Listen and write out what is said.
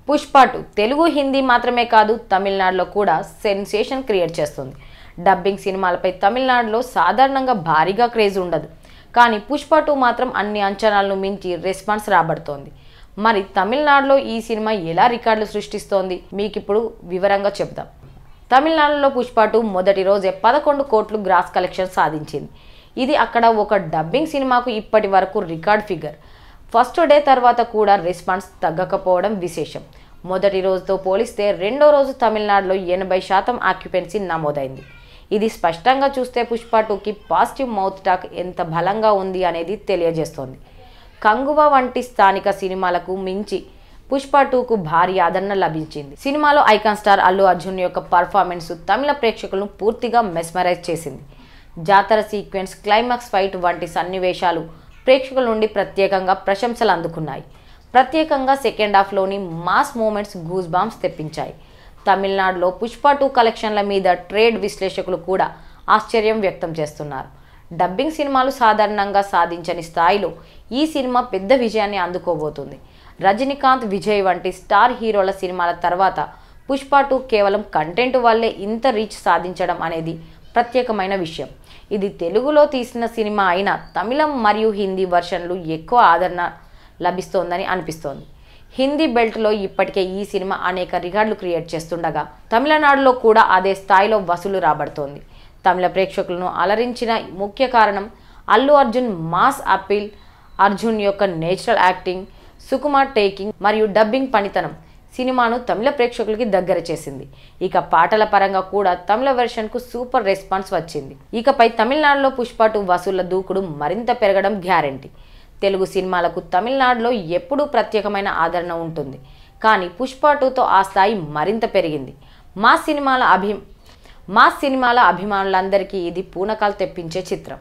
పుష్ప 2 తెలుగు హిందీ మాత్రమే కాదు తమిళనాడులో కూడా సెన్సేషన్ క్రియేట్ చేస్తుంది. డబ్బింగ్ సినిమాలపై తమిళనాడులో సాధారణంగా భారీగా క్రేజ్ ఉండదు. కానీ పుష్ప 2 మాత్రం అన్ని అంచనాలను మించి రెస్పాన్స్ రాబడుతోంది. మరి తమిళనాడులో ఈ సినిమా ఎలా రికార్డులు సృష్టిస్తోంది మీకు ఇప్పుడు వివరంగా చెప్తాం. తమిళనాడులో పుష్ప 2 మొదటి రోజే 11 కోట్లు గ్రాస్ కలెక్షన్ సాధించింది. ఇది అక్కడ ఒక డబ్బింగ్ సినిమాకు ఇప్పటి వరకు రికార్డ్ ఫిగర్. ఫస్ట్ డే తర్వాత కూడా రెస్పాన్స్ తగ్గకపోవడం విశేషం. మొదటి రోజుతో పోలిస్తే రెండో రోజు తమిళనాడులో 80% ఆక్యుపెన్సీ నమోదైంది. ఇది స్పష్టంగా చూస్తే పుష్ప 2కి పాజిటివ్ మౌత్ టాక్ ఎంత బలంగా ఉంది అనేది తెలియజేస్తోంది. కంగువ వంటి స్థానిక సినిమాలకు మించి పుష్ప 2కు భారీ ఆదరణ లభించింది. సినిమాలో ఐకాన్ స్టార్ అల్లు అర్జున్ యొక్క పర్ఫార్మెన్స్ తమిళ ప్రేక్షకులను పూర్తిగా మెస్మరైజ్ చేసింది. జాతర సీక్వెన్స్, క్లైమాక్స్ ఫైట్ వంటి సన్నివేశాలు ప్రేక్షకుల నుండి ప్రత్యేకంగా ప్రశంసలు అందుకున్నాయి. ప్రత్యేకంగా సెకండ్ హాఫ్లోని మాస్ మూమెంట్స్ గూస్ బాంబ్స్ తెప్పించాయి. తమిళనాడులో పుష్ప 2 కలెక్షన్ల మీద ట్రేడ్ విశ్లేషకులు కూడా ఆశ్చర్యం వ్యక్తం చేస్తున్నారు. డబ్బింగ్ సినిమాలు సాధారణంగా సాధించని స్థాయిలో ఈ సినిమా పెద్ద విజయాన్ని అందుకోబోతుంది. రజనీకాంత్, విజయ్ వంటి స్టార్ హీరోల సినిమాల తర్వాత పుష్ప 2 కేవలం కంటెంట్ వల్లే ఇంత రీచ్ సాధించడం అనేది ప్రత్యేకమైన విషయం. ఇది తెలుగులో తీసిన సినిమా అయినా తమిళం మరియు హిందీ వర్షన్లు ఎక్కువ ఆదరణ లభిస్తోందని అనిపిస్తోంది. హిందీ బెల్ట్లో ఇప్పటికే ఈ సినిమా అనేక రికార్డులు క్రియేట్ చేస్తుండగా తమిళనాడులో కూడా అదే స్థాయిలో వసూలు రాబడుతోంది. తమిళ ప్రేక్షకులను అలరించిన ముఖ్య కారణం అల్లు అర్జున్ మాస్ అపీల్, అర్జున్ యొక్క నేచురల్ యాక్టింగ్, సుకుమార్ టేకింగ్ మరియు డబ్బింగ్ పనితనం సినిమాను తమిళ ప్రేక్షకులకి దగ్గర చేసింది. ఇక పాటల పరంగా కూడా తమిళ వెర్షన్కు సూపర్ రెస్పాన్స్ వచ్చింది. ఇకపై తమిళనాడులో పుష్ప 2 వసూళ్ల దూకుడు మరింత పెరగడం గ్యారెంటీ. తెలుగు సినిమాలకు తమిళనాడులో ఎప్పుడూ ప్రత్యేకమైన ఆదరణ ఉంటుంది. కానీ పుష్ప 2తో ఆ స్థాయి మరింత పెరిగింది. మాస్ సినిమాల అభిమానులందరికీ ఇది పూనకాలు తెప్పించే చిత్రం.